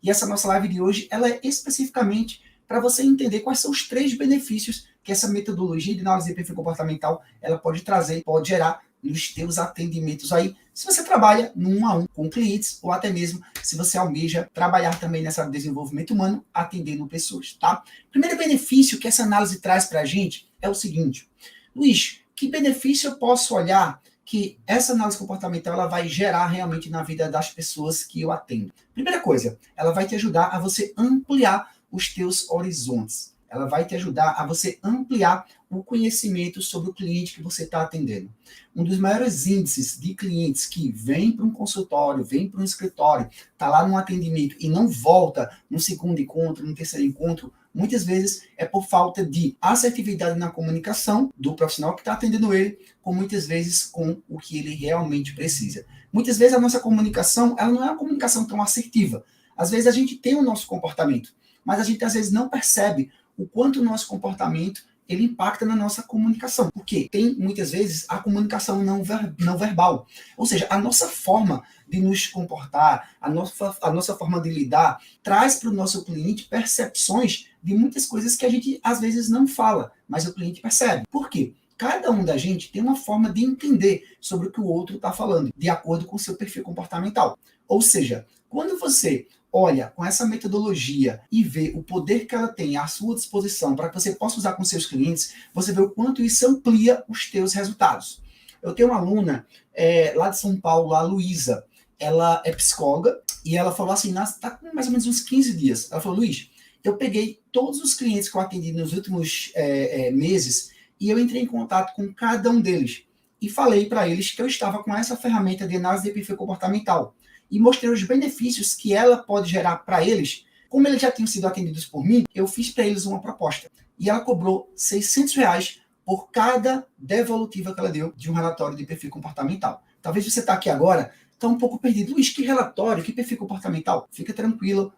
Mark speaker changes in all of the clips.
Speaker 1: E essa nossa live de hoje, ela é especificamente para você entender quais são os 3 benefícios que essa metodologia de análise de perfil comportamental ela pode trazer, pode gerar nos teus atendimentos aí, se você trabalha no 1 a 1 com clientes, ou até mesmo se você almeja trabalhar também nessa desenvolvimento humano, atendendo pessoas, tá? Primeiro benefício que essa análise traz para a gente é o seguinte: Luiz, que benefício eu posso olhar que essa análise comportamental ela vai gerar realmente na vida das pessoas que eu atendo? Primeira coisa, ela vai te ajudar a você ampliar os teus horizontes. Ela vai te ajudar a você ampliar o conhecimento sobre o cliente que você está atendendo. Um dos maiores índices de clientes que vem para um consultório, vem para um escritório, está lá num atendimento e não volta no segundo encontro, no terceiro encontro, muitas vezes é por falta de assertividade na comunicação do profissional que está atendendo ele, com muitas vezes com o que ele realmente precisa. Muitas vezes a nossa comunicação ela não é uma comunicação tão assertiva. Às vezes a gente tem o nosso comportamento, mas a gente às vezes não percebe o quanto o nosso comportamento ele impacta na nossa comunicação. Porque tem, muitas vezes, a comunicação não verbal. Ou seja, a nossa forma de nos comportar, a nossa forma de lidar, traz para o nosso cliente percepções de muitas coisas que a gente, às vezes, não fala, mas o cliente percebe. Por quê? Cada um da gente tem uma forma de entender sobre o que o outro está falando, de acordo com o seu perfil comportamental. Ou seja, quando você olha com essa metodologia e vê o poder que ela tem à sua disposição para que você possa usar com seus clientes, você vê o quanto isso amplia os teus resultados. Eu tenho uma aluna lá de São Paulo, a Luísa. Ela é psicóloga e ela falou assim, está com mais ou menos uns 15 dias. Ela falou, Luiz, eu peguei todos os clientes que eu atendi nos últimos meses e eu entrei em contato com cada um deles e falei para eles que eu estava com essa ferramenta de análise de perfil comportamental e mostrei os benefícios que ela pode gerar para eles. Como eles já tinham sido atendidos por mim, eu fiz para eles uma proposta. E ela cobrou R$ 600 por cada devolutiva que ela deu de um relatório de perfil comportamental. Talvez você está aqui agora, está um pouco perdido. Luiz, que relatório, que perfil comportamental? Fica tranquila,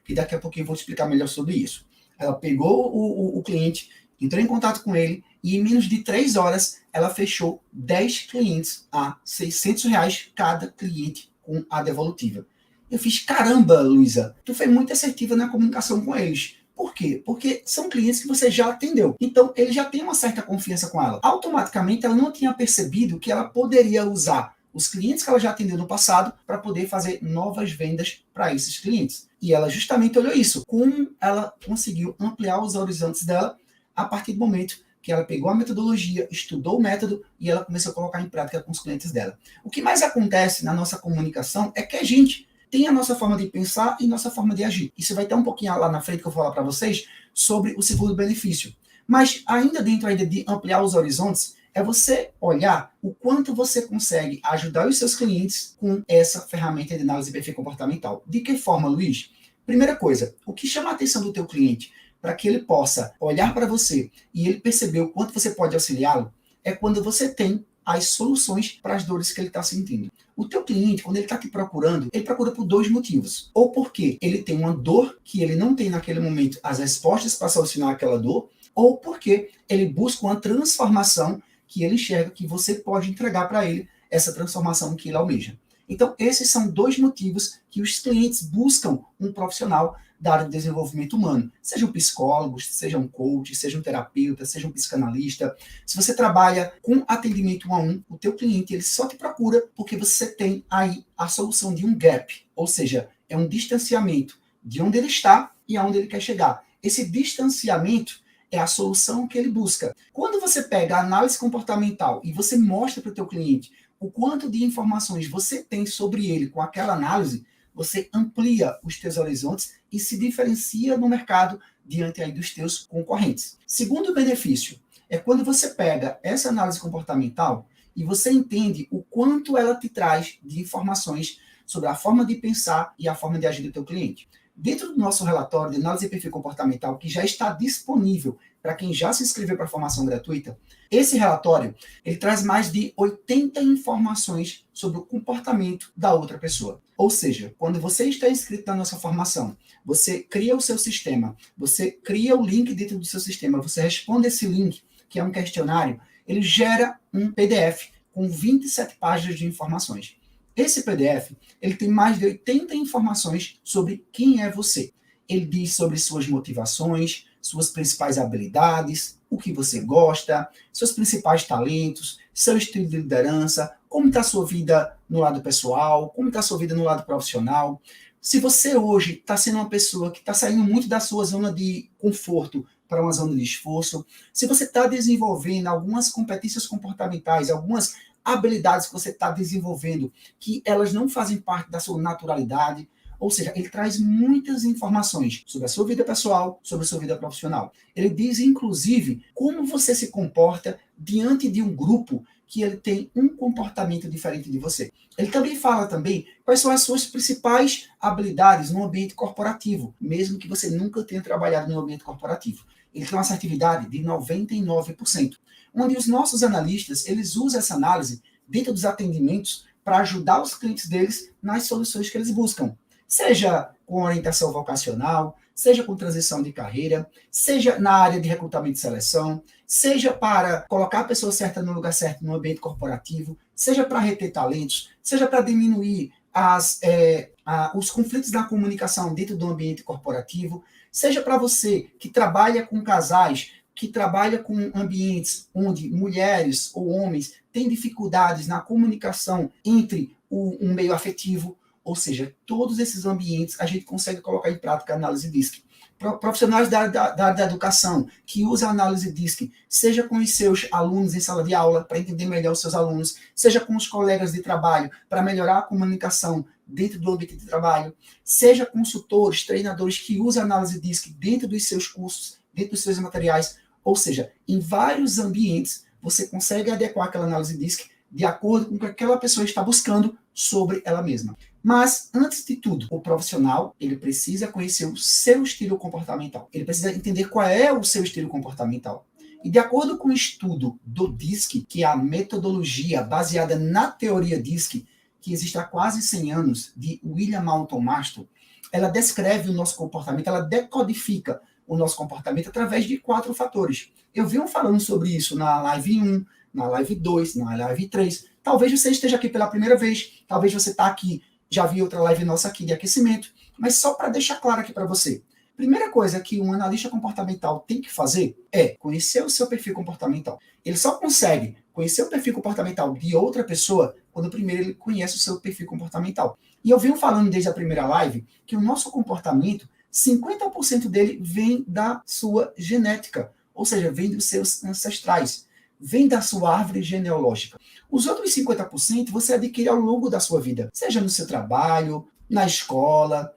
Speaker 1: que daqui a pouquinho eu vou te explicar melhor sobre isso. Ela pegou o cliente, entrou em contato com ele, e em menos de 3 horas, ela fechou 10 clientes a R$ 600 cada cliente com a devolutiva. Eu fiz, caramba, Luísa, tu foi muito assertiva na comunicação com eles. Por quê? Porque são clientes que você já atendeu. Então, ele já tem uma certa confiança com ela. Automaticamente, ela não tinha percebido que ela poderia usar os clientes que ela já atendeu no passado para poder fazer novas vendas para esses clientes. E ela justamente olhou isso. Como ela conseguiu ampliar os horizontes dela a partir do momento que ela pegou a metodologia, estudou o método e ela começou a colocar em prática com os clientes dela. O que mais acontece na nossa comunicação é que a gente tem a nossa forma de pensar e nossa forma de agir. Isso vai ter um pouquinho lá na frente que eu vou falar para vocês sobre o segundo benefício. Mas ainda dentro de ampliar os horizontes, é você olhar o quanto você consegue ajudar os seus clientes com essa ferramenta de análise de perfil comportamental. De que forma, Luiz? Primeira coisa, o que chama a atenção do teu cliente para que ele possa olhar para você e ele perceber o quanto você pode auxiliá-lo, é quando você tem as soluções para as dores que ele está sentindo. O teu cliente, quando ele está te procurando, ele procura por 2 motivos. Ou porque ele tem uma dor que ele não tem naquele momento as respostas para solucionar aquela dor, ou porque ele busca uma transformação que ele enxerga que você pode entregar para ele essa transformação que ele almeja. Então, esses são 2 motivos que os clientes buscam um profissional da área de desenvolvimento humano. Seja um psicólogo, seja um coach, seja um terapeuta, seja um psicanalista. Se você trabalha com atendimento 1 a 1, o teu cliente ele só te procura porque você tem aí a solução de um gap, ou seja, é um distanciamento de onde ele está e aonde ele quer chegar. Esse distanciamento é a solução que ele busca. Quando você pega a análise comportamental e você mostra para o teu cliente o quanto de informações você tem sobre ele com aquela análise, você amplia os teus horizontes e se diferencia no mercado diante aí dos teus concorrentes. Segundo benefício é quando você pega essa análise comportamental e você entende o quanto ela te traz de informações sobre a forma de pensar e a forma de agir do teu cliente. Dentro do nosso relatório de análise de perfil comportamental, que já está disponível para quem já se inscreveu para a formação gratuita, esse relatório ele traz mais de 80 informações sobre o comportamento da outra pessoa. Ou seja, quando você está inscrito na nossa formação, você cria o seu sistema, você cria o link dentro do seu sistema, você responde esse link, que é um questionário, ele gera um PDF com 27 páginas de informações. Esse PDF, ele tem mais de 80 informações sobre quem é você. Ele diz sobre suas motivações, suas principais habilidades, o que você gosta, seus principais talentos, seu estilo de liderança, como está a sua vida no lado pessoal, como está a sua vida no lado profissional. Se você hoje está sendo uma pessoa que está saindo muito da sua zona de conforto para uma zona de esforço, se você está desenvolvendo algumas competências comportamentais, algumas habilidades que você está desenvolvendo, que elas não fazem parte da sua naturalidade, ou seja, ele traz muitas informações sobre a sua vida pessoal, sobre a sua vida profissional. Ele diz, inclusive, como você se comporta diante de um grupo que ele tem um comportamento diferente de você. Ele também fala quais são as suas principais habilidades no ambiente corporativo, mesmo que você nunca tenha trabalhado no ambiente corporativo. Ele tem uma assertividade de 99%, onde os nossos analistas, eles usam essa análise dentro dos atendimentos para ajudar os clientes deles nas soluções que eles buscam. Seja com orientação vocacional, seja com transição de carreira, seja na área de recrutamento e seleção, seja para colocar a pessoa certa no lugar certo no ambiente corporativo, seja para reter talentos, seja para diminuir os conflitos da comunicação dentro do ambiente corporativo, seja para você que trabalha com casais, que trabalha com ambientes onde mulheres ou homens têm dificuldades na comunicação entre um meio afetivo, ou seja, todos esses ambientes a gente consegue colocar em prática a análise DISC. Profissionais da área da educação que usam a análise DISC, seja com os seus alunos em sala de aula, para entender melhor os seus alunos, seja com os colegas de trabalho, para melhorar a comunicação dentro do ambiente de trabalho, seja consultores, treinadores que usam a análise DISC dentro dos seus cursos, dentro dos seus materiais, ou seja, em vários ambientes você consegue adequar aquela análise DISC de acordo com o que aquela pessoa está buscando sobre ela mesma. Mas, antes de tudo, o profissional, ele precisa conhecer o seu estilo comportamental. Ele precisa entender qual é o seu estilo comportamental. E de acordo com o estudo do DISC, que é a metodologia baseada na teoria DISC, que existe há quase 100 anos, de William Moulton Marston, ela descreve o nosso comportamento, ela decodifica o nosso comportamento através de 4 fatores. Eu venho falando sobre isso na live 1, na live 2, na live 3. Talvez você esteja aqui pela primeira vez, talvez você está aqui, já viu outra live nossa aqui de aquecimento, mas só para deixar claro aqui para você. Primeira coisa que um analista comportamental tem que fazer é conhecer o seu perfil comportamental. Ele só consegue conhecer o perfil comportamental de outra pessoa quando primeiro ele conhece o seu perfil comportamental. E eu venho falando desde a primeira live que o nosso comportamento, 50% dele vem da sua genética, ou seja, vem dos seus ancestrais, vem da sua árvore genealógica. Os outros 50% você adquire ao longo da sua vida, seja no seu trabalho, na escola,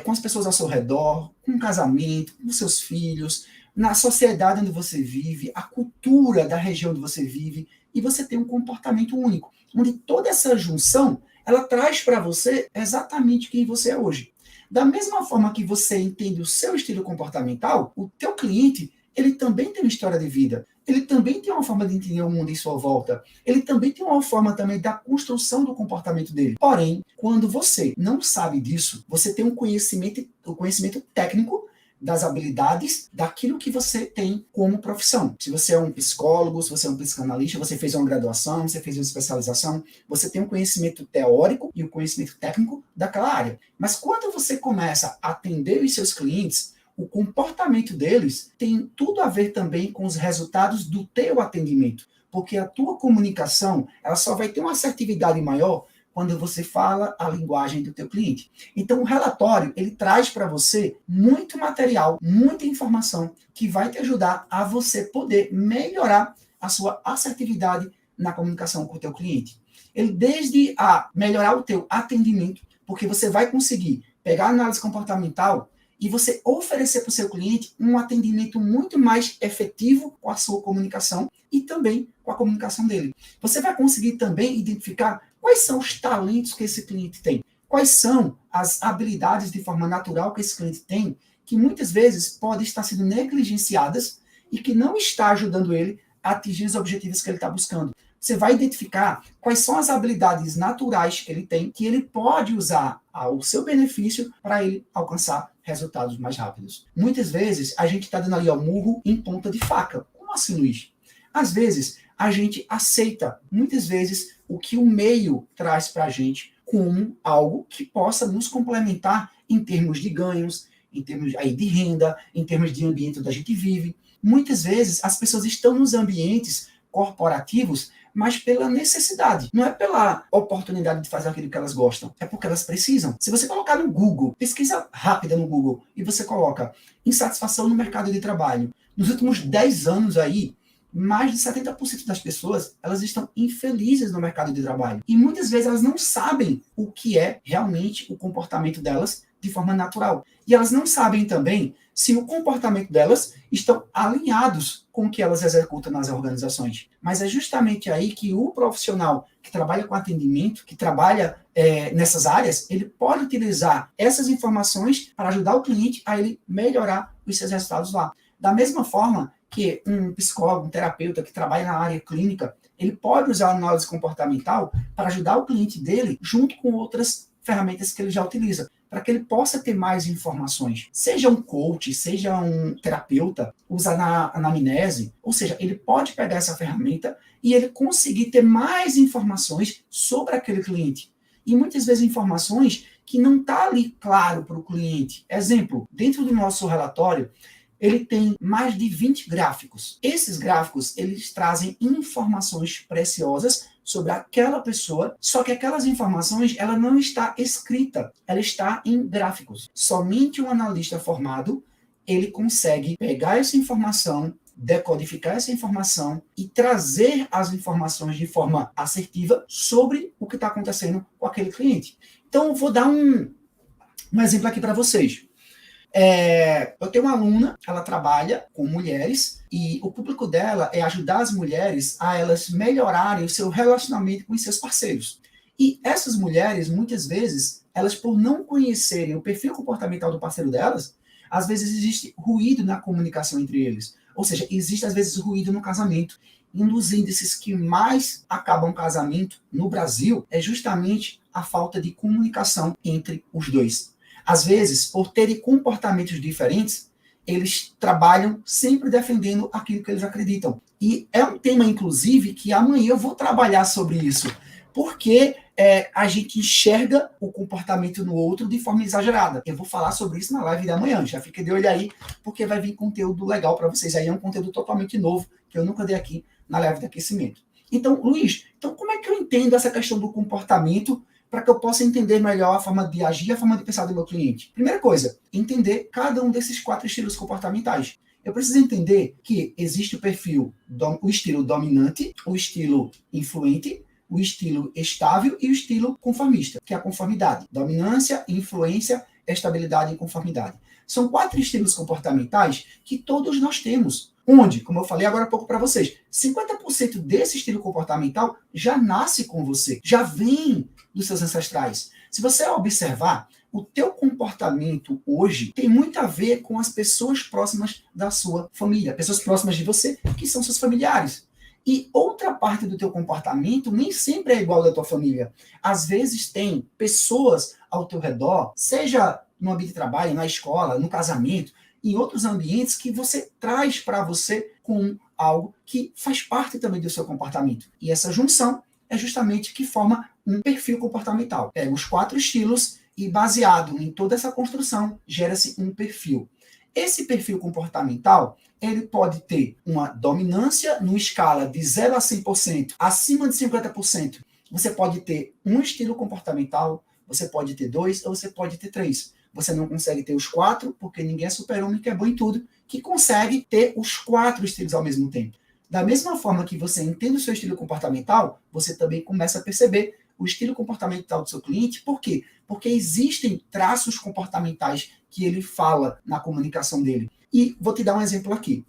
Speaker 1: com as pessoas ao seu redor, com o casamento, com os seus filhos, na sociedade onde você vive, a cultura da região onde você vive, e você tem um comportamento único, onde toda essa junção, ela traz para você exatamente quem você é hoje. Da mesma forma que você entende o seu estilo comportamental, o teu cliente, ele também tem uma história de vida. Ele também tem uma forma de entender o mundo em sua volta. Ele também tem uma forma também da construção do comportamento dele. Porém, quando você não sabe disso, você tem o conhecimento técnico das habilidades daquilo que você tem como profissão. Se você é um psicólogo, se você é um psicanalista, você fez uma graduação, você fez uma especialização, você tem um conhecimento teórico e um conhecimento técnico daquela área. Mas quando você começa a atender os seus clientes, o comportamento deles tem tudo a ver também com os resultados do teu atendimento, porque a tua comunicação, ela só vai ter uma assertividade maior quando você fala a linguagem do teu cliente. Então, o relatório, ele traz para você muito material, muita informação que vai te ajudar a você poder melhorar a sua assertividade na comunicação com o teu cliente. Ele desde a melhorar o teu atendimento, porque você vai conseguir pegar a análise comportamental e você oferecer para o seu cliente um atendimento muito mais efetivo com a sua comunicação e também com a comunicação dele. Você vai conseguir também identificar quais são os talentos que esse cliente tem, quais são as habilidades de forma natural que esse cliente tem, que muitas vezes podem estar sendo negligenciadas e que não está ajudando ele a atingir os objetivos que ele está buscando. Você vai identificar quais são as habilidades naturais que ele tem, que ele pode usar ao seu benefício para ele alcançar resultados mais rápidos. Muitas vezes, a gente está dando ali ao murro em ponta de faca. Como assim, Luiz? Às vezes, a gente aceita, muitas vezes, o que o meio traz para a gente como algo que possa nos complementar em termos de ganhos, em termos aí de renda, em termos de ambiente onde a gente vive. Muitas vezes as pessoas estão nos ambientes corporativos, mas pela necessidade, não é pela oportunidade de fazer aquilo que elas gostam, é porque elas precisam. Se você colocar no Google, pesquisa rápida no Google, e você coloca insatisfação no mercado de trabalho, nos últimos 10 anos aí, mais de 70% das pessoas, elas estão infelizes no mercado de trabalho. E muitas vezes elas não sabem o que é realmente o comportamento delas de forma natural. E elas não sabem também se o comportamento delas estão alinhados com o que elas executam nas organizações. Mas é justamente aí que o profissional que trabalha com atendimento, que trabalha nessas áreas, ele pode utilizar essas informações para ajudar o cliente a ele melhorar os seus resultados lá. Da mesma forma que um psicólogo, um terapeuta que trabalha na área clínica, ele pode usar a análise comportamental para ajudar o cliente dele junto com outras ferramentas que ele já utiliza, para que ele possa ter mais informações. Seja um coach, seja um terapeuta, usa na anamnese, ou seja, ele pode pegar essa ferramenta e ele conseguir ter mais informações sobre aquele cliente. E muitas vezes informações que não está ali claro para o cliente. Exemplo, dentro do nosso relatório, ele tem mais de 20 gráficos. Esses gráficos, eles trazem informações preciosas sobre aquela pessoa, só que aquelas informações, ela não está escrita, ela está em gráficos. Somente um analista formado, ele consegue pegar essa informação, decodificar essa informação e trazer as informações de forma assertiva sobre o que está acontecendo com aquele cliente. Então, eu vou dar um exemplo aqui para vocês. Eu tenho uma aluna, ela trabalha com mulheres e o público dela é ajudar as mulheres a elas melhorarem o seu relacionamento com os seus parceiros. E essas mulheres, muitas vezes, elas por não conhecerem o perfil comportamental do parceiro delas, às vezes existe ruído na comunicação entre eles. Ou seja, existe às vezes ruído no casamento. Um dos índices que mais acabam casamento no Brasil é justamente a falta de comunicação entre os dois. Às vezes, por terem comportamentos diferentes, eles trabalham sempre defendendo aquilo que eles acreditam. E é um tema, inclusive, que amanhã eu vou trabalhar sobre isso. Porque a gente enxerga o comportamento no outro de forma exagerada. Eu vou falar sobre isso na live de amanhã. Já fica de olho aí, porque vai vir conteúdo legal para vocês. Aí é um conteúdo totalmente novo, que eu nunca dei aqui na live de aquecimento. Então, Luiz, como é que eu entendo essa questão do comportamento para que eu possa entender melhor a forma de agir e a forma de pensar do meu cliente? Primeira coisa, entender cada um desses 4 estilos comportamentais. Eu preciso entender que existe o perfil, o estilo dominante, o estilo influente, o estilo estável e o estilo conformista, que é a conformidade. Dominância, influência, estabilidade e conformidade. São 4 estilos comportamentais que todos nós temos. Onde, como eu falei agora há pouco para vocês, 50% desse estilo comportamental já nasce com você, já vem dos seus ancestrais. Se você observar, o teu comportamento hoje tem muito a ver com as pessoas próximas da sua família, pessoas próximas de você, que são seus familiares. E outra parte do teu comportamento nem sempre é igual da tua família. Às vezes tem pessoas ao teu redor, seja no ambiente de trabalho, na escola, no casamento, em outros ambientes que você traz para você com algo que faz parte também do seu comportamento. E essa junção é justamente que forma um perfil comportamental. Pega os 4 estilos e, baseado em toda essa construção, gera-se um perfil. Esse perfil comportamental, ele pode ter uma dominância numa escala de 0 a 100%, acima de 50%. Você pode ter um estilo comportamental, você pode ter 2 ou você pode ter 3. Você não consegue ter os 4, porque ninguém é super-homem que é bom em tudo, que consegue ter os 4 estilos ao mesmo tempo. Da mesma forma que você entende o seu estilo comportamental, você também começa a perceber o estilo comportamental do seu cliente. Por quê? Porque existem traços comportamentais que ele fala na comunicação dele. E vou te dar um exemplo aqui.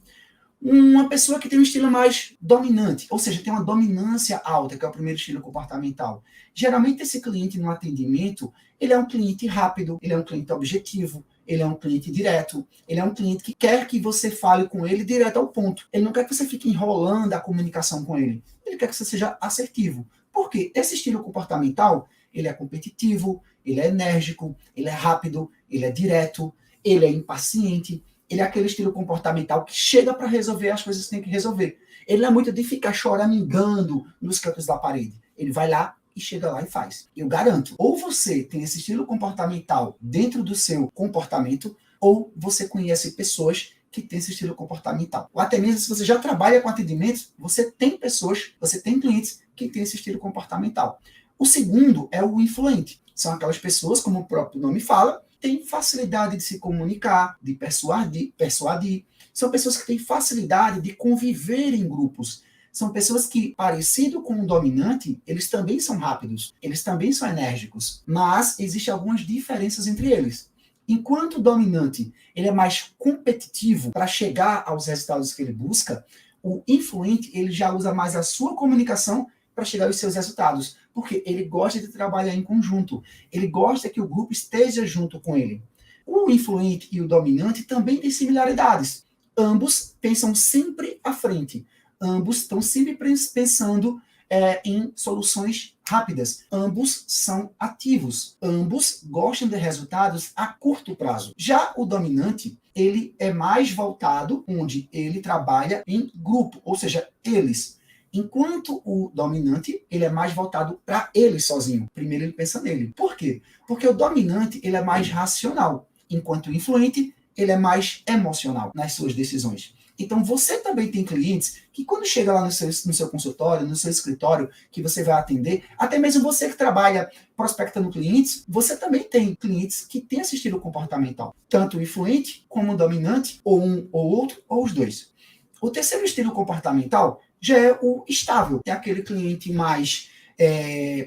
Speaker 1: Uma pessoa que tem um estilo mais dominante, ou seja, tem uma dominância alta, que é o primeiro estilo comportamental. Geralmente esse cliente no atendimento, ele é um cliente rápido, ele é um cliente objetivo, ele é um cliente direto, ele é um cliente que quer que você fale com ele direto ao ponto. Ele não quer que você fique enrolando a comunicação com ele. Ele quer que você seja assertivo. Por quê? Esse estilo comportamental, ele é competitivo, ele é enérgico, ele é rápido, ele é direto, ele é impaciente. Ele é aquele estilo comportamental que chega para resolver as coisas que tem que resolver. Ele não é muito de ficar choramingando nos cantos da parede. Ele vai lá e chega lá e faz. Eu garanto, ou você tem esse estilo comportamental dentro do seu comportamento, ou você conhece pessoas que têm esse estilo comportamental. Ou até mesmo se você já trabalha com atendimentos, você tem pessoas, você tem clientes que têm esse estilo comportamental. O segundo é o influente. São aquelas pessoas, como o próprio nome fala, têm facilidade de se comunicar, de persuadir. São pessoas que têm facilidade de conviver em grupos. São pessoas que, parecido com o dominante, eles também são rápidos, eles também são enérgicos, mas existem algumas diferenças entre eles. Enquanto o dominante ele é mais competitivo para chegar aos resultados que ele busca, o influente ele já usa mais a sua comunicação para chegar aos seus resultados, porque ele gosta de trabalhar em conjunto, ele gosta que o grupo esteja junto com ele. O influente e o dominante também têm similaridades. Ambos pensam sempre à frente, ambos estão sempre pensando em soluções rápidas. Ambos são ativos. Ambos gostam de resultados a curto prazo. Já o dominante, ele é mais voltado onde ele trabalha em grupo, ou seja, eles. Enquanto o dominante, ele é mais voltado para ele sozinho. Primeiro ele pensa nele. Por quê? Porque o dominante, ele é mais racional, enquanto o influente, ele é mais emocional nas suas decisões. Então, você também tem clientes que quando chega lá no seu consultório, no seu escritório, que você vai atender, até mesmo você que trabalha prospectando clientes, você também tem clientes que têm esse estilo comportamental. Tanto o influente como o dominante, ou um ou outro, ou os dois. O terceiro estilo comportamental já é o estável. É aquele cliente mais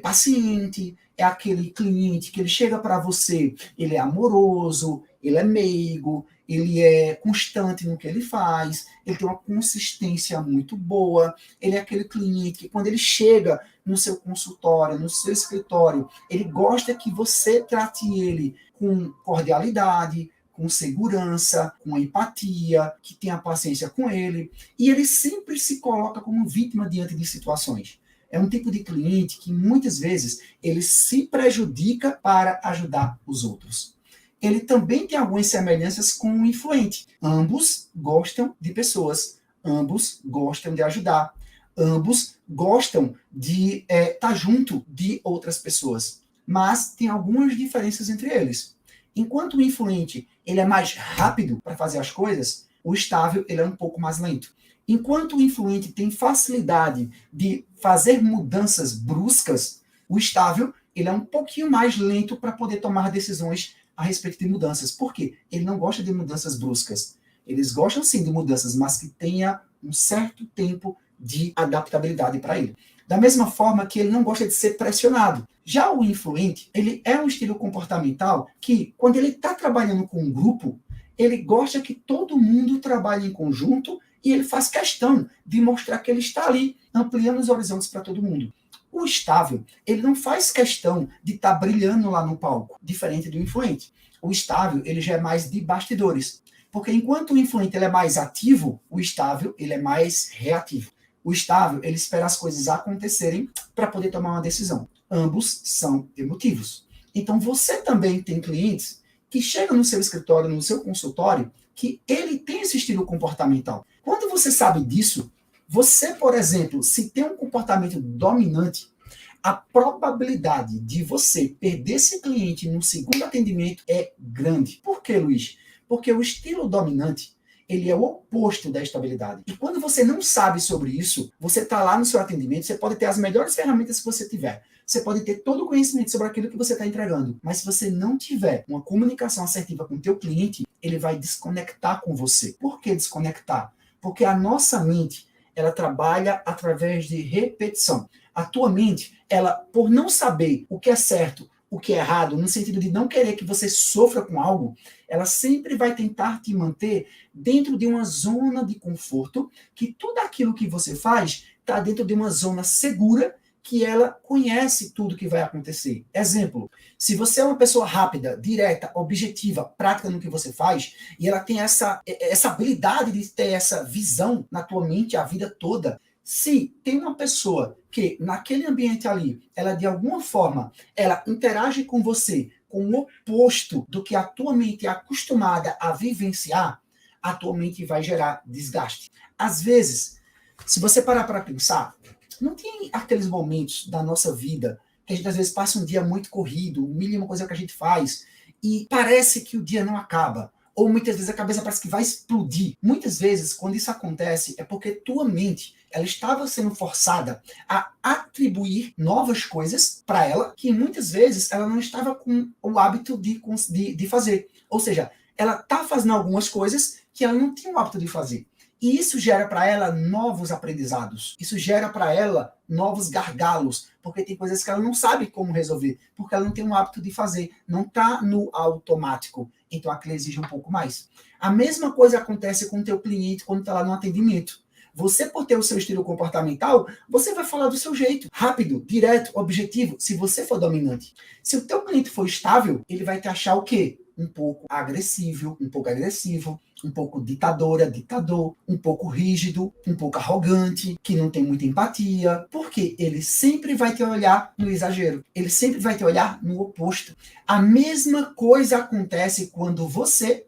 Speaker 1: paciente, é aquele cliente que ele chega para você, ele é amoroso, ele é meigo, ele é constante no que ele faz, ele tem uma consistência muito boa, ele é aquele cliente que quando ele chega no seu consultório, no seu escritório, ele gosta que você trate ele com cordialidade, com segurança, com empatia, que tenha paciência com ele, e ele sempre se coloca como vítima diante de situações. É um tipo de cliente que muitas vezes ele se prejudica para ajudar os outros. Ele também tem algumas semelhanças com o influente. Ambos gostam de pessoas, ambos gostam de ajudar, ambos gostam de estar junto de outras pessoas, mas tem algumas diferenças entre eles. Enquanto o influente ele é mais rápido para fazer as coisas, o estável ele é um pouco mais lento. Enquanto o influente tem facilidade de fazer mudanças bruscas, o estável ele é um pouquinho mais lento para poder tomar decisões a respeito de mudanças. Por quê? Ele não gosta de mudanças bruscas. Eles gostam sim de mudanças, mas que tenha um certo tempo de adaptabilidade para ele. Da mesma forma que ele não gosta de ser pressionado. Já o influente, ele é um estilo comportamental que, quando ele está trabalhando com um grupo, ele gosta que todo mundo trabalhe em conjunto e ele faz questão de mostrar que ele está ali, ampliando os horizontes para todo mundo. O estável, ele não faz questão de estar brilhando lá no palco, diferente do influente. O estável, ele já é mais de bastidores. Porque enquanto o influente ele é mais ativo, o estável ele é mais reativo. O estável, ele espera as coisas acontecerem para poder tomar uma decisão. Ambos são emotivos. Então, você também tem clientes que chegam no seu escritório, no seu consultório, que ele tem esse estilo comportamental. Quando você sabe disso, você, por exemplo, se tem um comportamento dominante, a probabilidade de você perder esse cliente no segundo atendimento é grande. Por quê, Luiz? Porque o estilo dominante, ele é o oposto da estabilidade. E quando você não sabe sobre isso, você está lá no seu atendimento, você pode ter as melhores ferramentas que você tiver. Você pode ter todo o conhecimento sobre aquilo que você está entregando. Mas se você não tiver uma comunicação assertiva com o teu cliente, ele vai desconectar com você. Por que desconectar? Porque a nossa mente, ela trabalha através de repetição. A tua mente, ela, por não saber o que é certo, o que é errado, no sentido de não querer que você sofra com algo, ela sempre vai tentar te manter dentro de uma zona de conforto, que tudo aquilo que você faz está dentro de uma zona segura, que ela conhece tudo que vai acontecer. Exemplo, se você é uma pessoa rápida, direta, objetiva, prática no que você faz, e ela tem essa habilidade de ter essa visão na tua mente a vida toda, se tem uma pessoa que naquele ambiente ali, ela de alguma forma, ela interage com você com o oposto do que a tua mente é acostumada a vivenciar, a tua mente vai gerar desgaste. Às vezes, se você parar para pensar, não tem aqueles momentos da nossa vida que a gente às vezes passa um dia muito corrido, mil e uma coisa que a gente faz, e parece que o dia não acaba. Ou muitas vezes a cabeça parece que vai explodir. Muitas vezes, quando isso acontece, é porque tua mente ela estava sendo forçada a atribuir novas coisas para ela, que muitas vezes ela não estava com o hábito de fazer. Ou seja, ela está fazendo algumas coisas que ela não tinha o hábito de fazer. E isso gera para ela novos aprendizados. Isso gera para ela novos gargalos, porque tem coisas que ela não sabe como resolver, porque ela não tem o hábito de fazer, não está no automático. Então aquilo exige um pouco mais. A mesma coisa acontece com o teu cliente quando está lá no atendimento. Você, por ter o seu estilo comportamental, você vai falar do seu jeito, rápido, direto, objetivo, se você for dominante. Se o teu cliente for estável, ele vai te achar o quê? Um pouco agressivo, um pouco ditadora, ditador, um pouco rígido, um pouco arrogante, que não tem muita empatia, porque ele sempre vai te olhar no exagero, ele sempre vai te olhar no oposto. A mesma coisa acontece quando você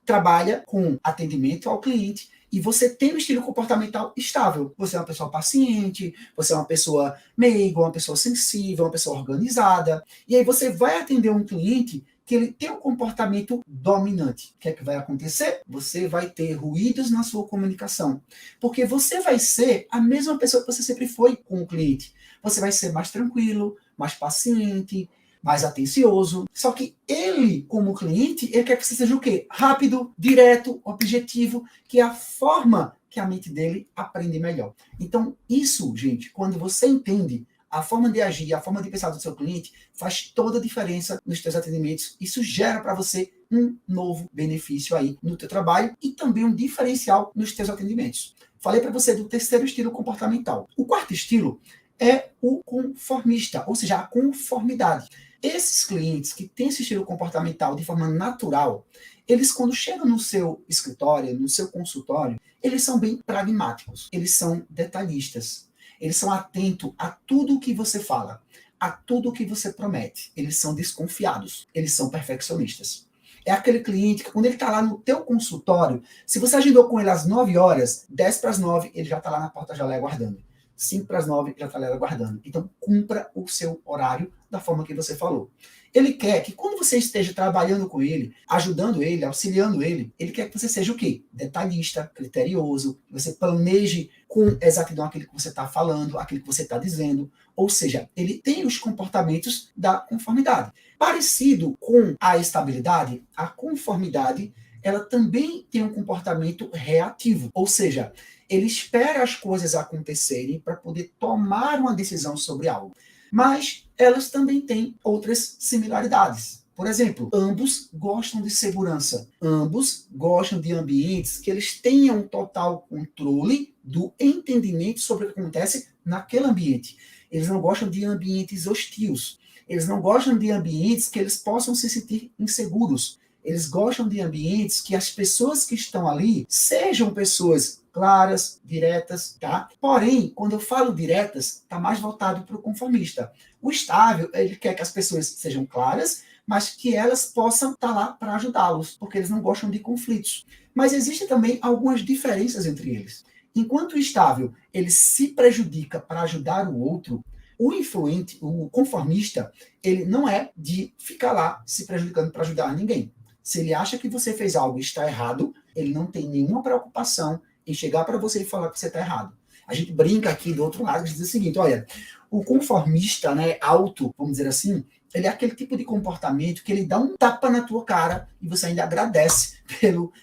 Speaker 1: trabalha com atendimento ao cliente e você tem um estilo comportamental estável. Você é uma pessoa paciente, você é uma pessoa meiga, uma pessoa sensível, uma pessoa organizada. E aí você vai atender um cliente que ele tem um comportamento dominante. O que é que vai acontecer? Você vai ter ruídos na sua comunicação. Porque você vai ser a mesma pessoa que você sempre foi com o cliente. Você vai ser mais tranquilo, mais paciente, mais atencioso. Só que ele, como cliente, ele quer que você seja o quê? Rápido, direto, objetivo, que é a forma que a mente dele aprende melhor. Então, isso, gente, quando você entende a forma de agir, a forma de pensar do seu cliente, faz toda a diferença nos seus atendimentos. Isso gera para você um novo benefício aí no teu trabalho e também um diferencial nos teus atendimentos. Falei para você do terceiro estilo comportamental. O quarto estilo é o conformista, ou seja, a conformidade. Esses clientes que têm esse estilo comportamental de forma natural, eles quando chegam no seu escritório, no seu consultório, eles são bem pragmáticos, eles são detalhistas, eles são atentos a tudo o que você fala, a tudo o que você promete, eles são desconfiados, eles são perfeccionistas. É aquele cliente que quando ele está lá no teu consultório, se você agendou com ele às 9 horas, 10 para as 9, ele já está lá na porta já aguardando. 5 para as 9 já está ali aguardando. Então, cumpra o seu horário da forma que você falou. Ele quer que quando você esteja trabalhando com ele, ajudando ele, auxiliando ele, ele quer que você seja o quê? Detalhista, criterioso, que você planeje com exatidão aquilo que você está falando, aquilo que você está dizendo. Ou seja, ele tem os comportamentos da conformidade. Parecido com a estabilidade, a conformidade, ela também tem um comportamento reativo. Ou seja, ele espera as coisas acontecerem para poder tomar uma decisão sobre algo. Mas elas também têm outras similaridades. Por exemplo, ambos gostam de segurança. Ambos gostam de ambientes que eles tenham total controle do entendimento sobre o que acontece naquele ambiente. Eles não gostam de ambientes hostis. Eles não gostam de ambientes que eles possam se sentir inseguros. Eles gostam de ambientes que as pessoas que estão ali sejam pessoas claras, diretas, tá? Porém, quando eu falo diretas, está mais voltado para o conformista. O estável, ele quer que as pessoas sejam claras, mas que elas possam estar lá para ajudá-los, porque eles não gostam de conflitos. Mas existem também algumas diferenças entre eles. Enquanto o estável, ele se prejudica para ajudar o outro, o influente, o conformista, ele não é de ficar lá se prejudicando para ajudar ninguém. Se ele acha que você fez algo e está errado, ele não tem nenhuma preocupação em chegar para você e falar que você está errado. A gente brinca aqui do outro lado e diz o seguinte, olha, o conformista, né, alto, vamos dizer assim, ele é aquele tipo de comportamento que ele dá um tapa na tua cara e você ainda agradece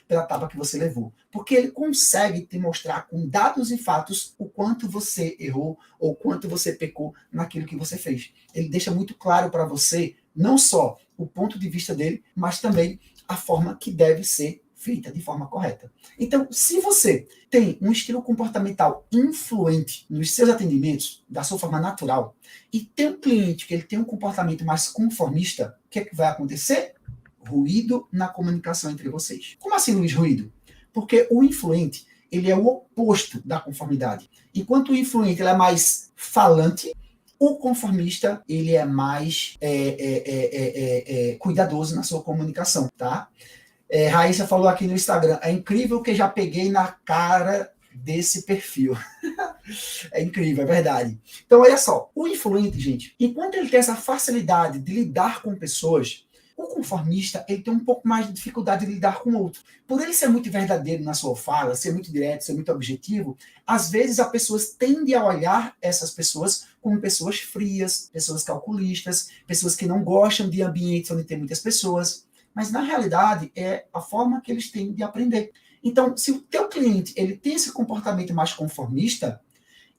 Speaker 1: pela tapa que você levou. Porque ele consegue te mostrar com dados e fatos o quanto você errou ou quanto você pecou naquilo que você fez. Ele deixa muito claro para você, não só o ponto de vista dele, mas também a forma que deve ser feita de forma correta. Então, se você tem um estilo comportamental influente nos seus atendimentos, da sua forma natural, e tem um cliente que ele tem um comportamento mais conformista, o que é que vai acontecer? Ruído na comunicação entre vocês. Como assim, Luiz, ruído? Porque o influente, ele é o oposto da conformidade. Enquanto o influente ele é mais falante, o conformista ele é mais cuidadoso na sua comunicação, tá? Raíssa falou aqui no Instagram, é incrível que já peguei na cara desse perfil. É incrível, é verdade. Então, olha só, o influente, gente, enquanto ele tem essa facilidade de lidar com pessoas, o conformista, ele tem um pouco mais de dificuldade de lidar com o outro. Por ele ser muito verdadeiro na sua fala, ser muito direto, ser muito objetivo, às vezes as pessoas tendem a olhar essas pessoas como pessoas frias, pessoas calculistas, pessoas que não gostam de ambientes onde tem muitas pessoas. Mas, na realidade, é a forma que eles têm de aprender. Então, se o teu cliente ele tem esse comportamento mais conformista,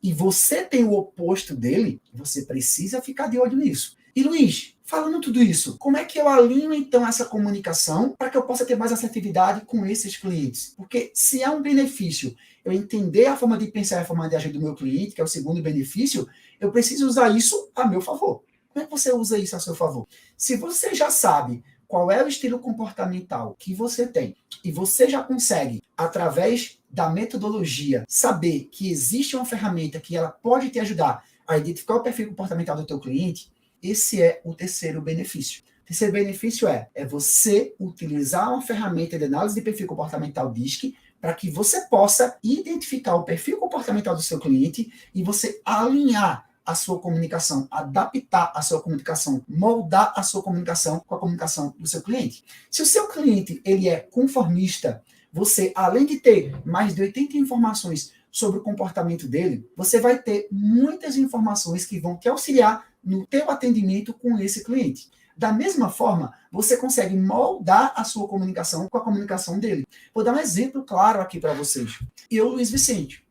Speaker 1: e você tem o oposto dele, você precisa ficar de olho nisso. E Luiz, falando tudo isso, como é que eu alinho então essa comunicação para que eu possa ter mais assertividade com esses clientes? Porque se é um benefício eu entender a forma de pensar e a forma de agir do meu cliente, que é o segundo benefício, eu preciso usar isso a meu favor. Como é que você usa isso a seu favor? Se você já sabe qual é o estilo comportamental que você tem e você já consegue, através da metodologia, saber que existe uma ferramenta que ela pode te ajudar a identificar o perfil comportamental do teu cliente, esse é o terceiro benefício. O terceiro benefício é você utilizar uma ferramenta de análise de perfil comportamental DISC para que você possa identificar o perfil comportamental do seu cliente e você alinhar a sua comunicação, adaptar a sua comunicação, moldar a sua comunicação com a comunicação do seu cliente. Se o seu cliente ele é conformista, você, além de ter mais de 80 informações sobre o comportamento dele, você vai ter muitas informações que vão te auxiliar no teu atendimento com esse cliente. Da mesma forma, você consegue moldar a sua comunicação com a comunicação dele. Vou dar um exemplo claro aqui para vocês. Eu, Luiz Vicente,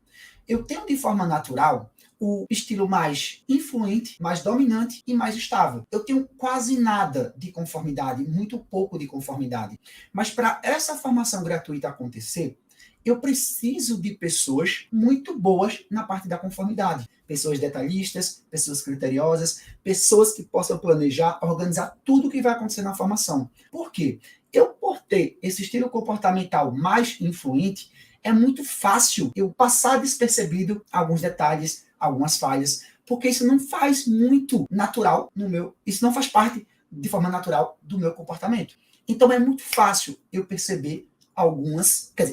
Speaker 1: eu tenho de forma natural o estilo mais influente, mais dominante e mais estável. Eu tenho quase nada de conformidade, muito pouco de conformidade. Mas para essa formação gratuita acontecer, eu preciso de pessoas muito boas na parte da conformidade. Pessoas detalhistas, pessoas criteriosas, pessoas que possam planejar, organizar tudo o que vai acontecer na formação. Por quê? Eu, por ter esse estilo comportamental mais influente, é muito fácil eu passar despercebido alguns detalhes, algumas falhas, porque isso não faz muito natural isso não faz parte de forma natural do meu comportamento. Então é muito fácil eu perceber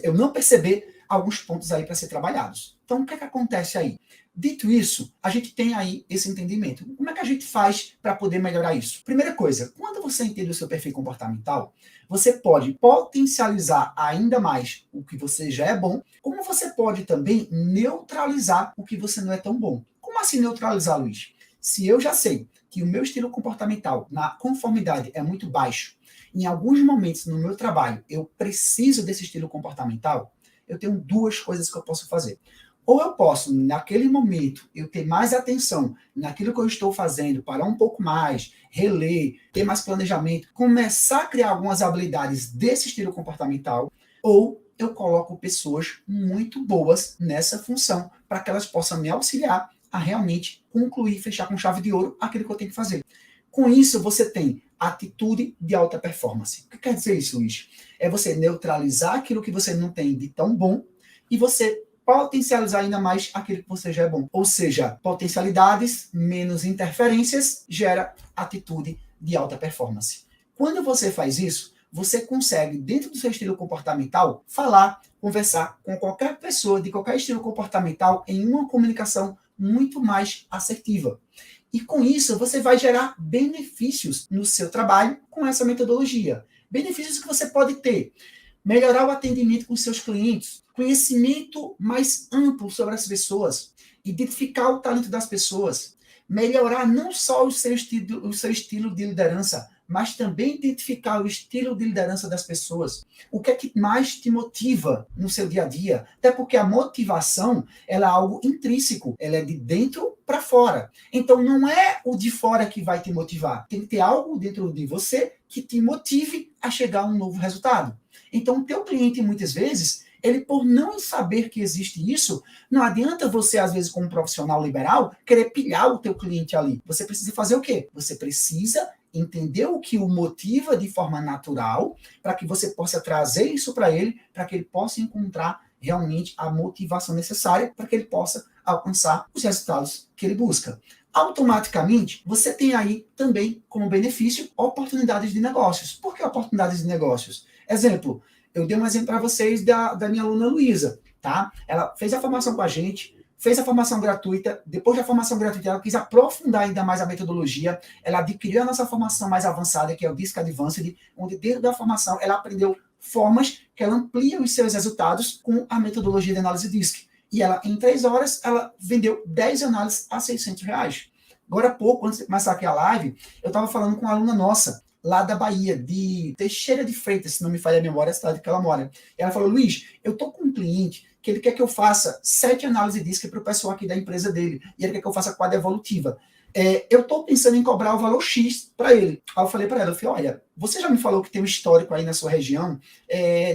Speaker 1: eu não perceber alguns pontos aí para ser trabalhados. Então o que é que acontece aí? Dito isso, a gente tem aí esse entendimento. Como é que a gente faz para poder melhorar isso? Primeira coisa, quando você entende o seu perfil comportamental, você pode potencializar ainda mais o que você já é bom, como você pode também neutralizar o que você não é tão bom. Como assim neutralizar, Luiz? Se eu já sei que o meu estilo comportamental na conformidade é muito baixo, em alguns momentos no meu trabalho eu preciso desse estilo comportamental, eu tenho duas coisas que eu posso fazer. Ou eu posso, naquele momento, eu ter mais atenção naquilo que eu estou fazendo, parar um pouco mais, reler, ter mais planejamento, começar a criar algumas habilidades desse estilo comportamental, ou eu coloco pessoas muito boas nessa função para que elas possam me auxiliar a realmente concluir, fechar com chave de ouro aquilo que eu tenho que fazer. Com isso, você tem atitude de alta performance. O que quer dizer isso, Luiz? É você neutralizar aquilo que você não tem de tão bom e você potencializar ainda mais aquilo que você já é bom. Ou seja, potencialidades menos interferências gera atitude de alta performance. Quando você faz isso, você consegue, dentro do seu estilo comportamental, falar, conversar com qualquer pessoa de qualquer estilo comportamental em uma comunicação muito mais assertiva. E com isso, você vai gerar benefícios no seu trabalho com essa metodologia. Benefícios que você pode ter. Melhorar o atendimento com seus clientes, conhecimento mais amplo sobre as pessoas, identificar o talento das pessoas, melhorar não só o seu estilo de liderança, mas também identificar o estilo de liderança das pessoas. O que é que mais te motiva no seu dia a dia? Até porque a motivação ela é algo intrínseco, ela é de dentro para fora. Então não é o de fora que vai te motivar. Tem que ter algo dentro de você que te motive a chegar a um novo resultado. Então o teu cliente muitas vezes ele, por não saber que existe isso, não adianta você, às vezes, como profissional liberal, querer pilhar o teu cliente ali. Você precisa fazer o quê? Você precisa entender o que o motiva de forma natural, para que você possa trazer isso para ele, para que ele possa encontrar realmente a motivação necessária para que ele possa alcançar os resultados que ele busca. Automaticamente, você tem aí também como benefício oportunidades de negócios. Por que oportunidades de negócios? Exemplo, eu dei um exemplo para vocês da minha aluna Luísa. tá? Ela fez a formação com a gente, fez a formação gratuita, depois da formação gratuita ela quis aprofundar ainda mais a metodologia, ela adquiriu a nossa formação mais avançada, que é o DISC Advanced, onde dentro da formação ela aprendeu formas que ela amplia os seus resultados com a metodologia de análise DISC. E ela, em 3 horas, ela vendeu 10 análises a R$ 600. Agora há pouco, antes de começar aqui a live, eu estava falando com uma aluna nossa, lá da Bahia, de Teixeira de Freitas, se não me falha a memória, a cidade que ela mora. E ela falou, Luiz, eu estou com um cliente que ele quer que eu faça 7 análises DISC para o pessoal aqui da empresa dele, e ele quer que eu faça quadra evolutiva. Eu estou pensando em cobrar o valor X para ele. Aí eu falei para ela, olha, você já me falou que tem um histórico aí na sua região,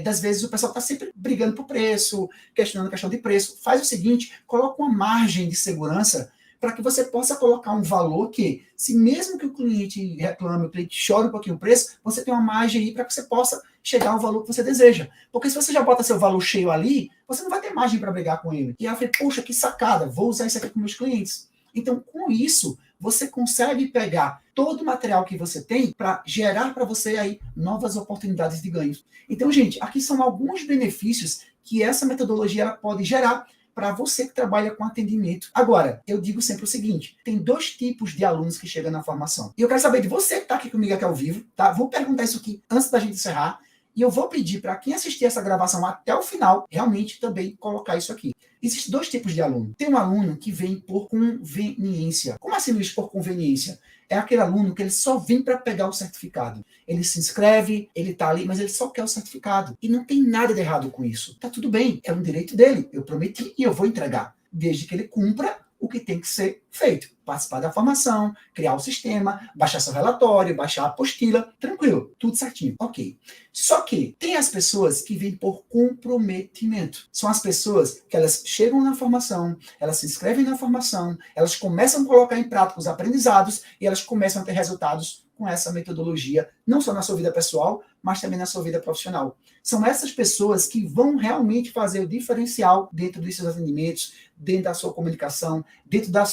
Speaker 1: das vezes o pessoal está sempre brigando por preço, questionando a questão de preço. Faz o seguinte, coloca uma margem de segurança para que você possa colocar um valor que, se mesmo que o cliente reclame, o cliente chore um pouquinho o preço, você tem uma margem aí para que você possa chegar ao valor que você deseja. Porque se você já bota seu valor cheio ali, você não vai ter margem para brigar com ele. E ela falou, poxa, que sacada, vou usar isso aqui com meus clientes. Então, com isso, você consegue pegar todo o material que você tem para gerar para você aí novas oportunidades de ganhos. Então, gente, aqui são alguns benefícios que essa metodologia ela pode gerar para você que trabalha com atendimento. Agora, eu digo sempre o seguinte, tem 2 tipos de alunos que chegam na formação. E eu quero saber de você que está aqui comigo aqui ao vivo, tá? Vou perguntar isso aqui antes da gente encerrar, e eu vou pedir para quem assistir essa gravação até o final, realmente também colocar isso aqui. Existem 2 tipos de aluno. Tem um aluno que vem por conveniência. Como assim, Luiz, por conveniência? É aquele aluno que ele só vem para pegar o certificado. Ele se inscreve, ele está ali, mas ele só quer o certificado. E não tem nada de errado com isso. Tá tudo bem, é um direito dele. Eu prometi e eu vou entregar. Desde que ele cumpra o que tem que ser feito. Participar da formação, criar o sistema, baixar seu relatório, baixar a apostila, tranquilo, tudo certinho, ok. Só que tem as pessoas que vêm por comprometimento. São as pessoas que elas chegam na formação, elas se inscrevem na formação, elas começam a colocar em prática os aprendizados e elas começam a ter resultados com essa metodologia, não só na sua vida pessoal, mas também na sua vida profissional. São essas pessoas que vão realmente fazer o diferencial dentro dos seus atendimentos, dentro da sua comunicação, dentro da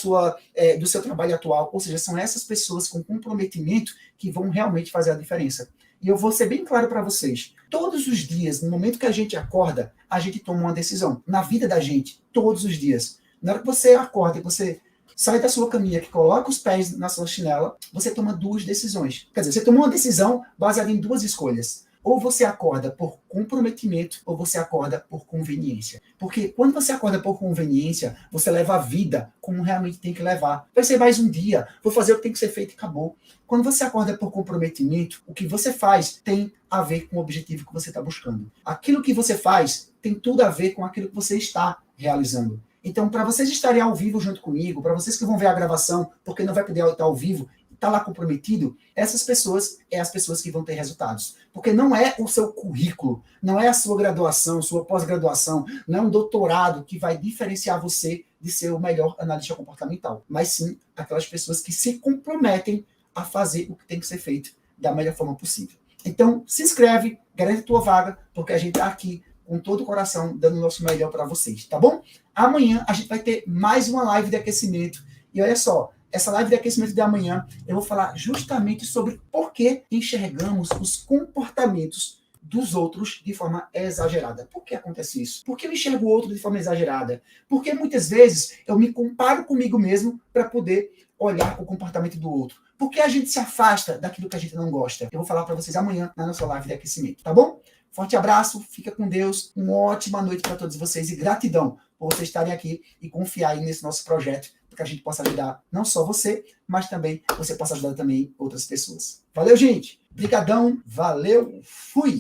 Speaker 1: do seu trabalho atual. Ou seja, são essas pessoas com comprometimento que vão realmente fazer a diferença. E eu vou ser bem claro para vocês. Todos os dias, no momento que a gente acorda, a gente toma uma decisão. Na vida da gente, todos os dias. Na hora que você acorda e você sai da sua caminha, que coloca os pés na sua chinela, você toma 2 decisões. Quer dizer, você toma uma decisão baseada em 2 escolhas. Ou você acorda por comprometimento, ou você acorda por conveniência. Porque quando você acorda por conveniência, você leva a vida como realmente tem que levar. Vai ser mais um dia, vou fazer o que tem que ser feito e acabou. Quando você acorda por comprometimento, o que você faz tem a ver com o objetivo que você está buscando. Aquilo que você faz tem tudo a ver com aquilo que você está realizando. Então, para vocês estarem ao vivo junto comigo, para vocês que vão ver a gravação, porque não vai poder estar ao vivo, está lá comprometido, essas pessoas é as pessoas que vão ter resultados. Porque não é o seu currículo, não é a sua graduação, sua pós-graduação, não é um doutorado que vai diferenciar você de ser o melhor analista comportamental, mas sim aquelas pessoas que se comprometem a fazer o que tem que ser feito da melhor forma possível. Então, se inscreve, garante a tua vaga, porque a gente está aqui com todo o coração dando o nosso melhor para vocês, tá bom? Amanhã a gente vai ter mais uma live de aquecimento. E olha só, essa live de aquecimento de amanhã, eu vou falar justamente sobre por que enxergamos os comportamentos dos outros de forma exagerada. Por que acontece isso? Por que eu enxergo o outro de forma exagerada? Porque muitas vezes eu me comparo comigo mesmo para poder olhar o comportamento do outro. Por que a gente se afasta daquilo que a gente não gosta? Eu vou falar para vocês amanhã na nossa live de aquecimento, tá bom? Forte abraço, fica com Deus, uma ótima noite para todos vocês e gratidão por vocês estarem aqui e confiar aí nesse nosso projeto, para que a gente possa ajudar não só você, mas também você possa ajudar também outras pessoas. Valeu, gente! Brigadão, valeu, fui!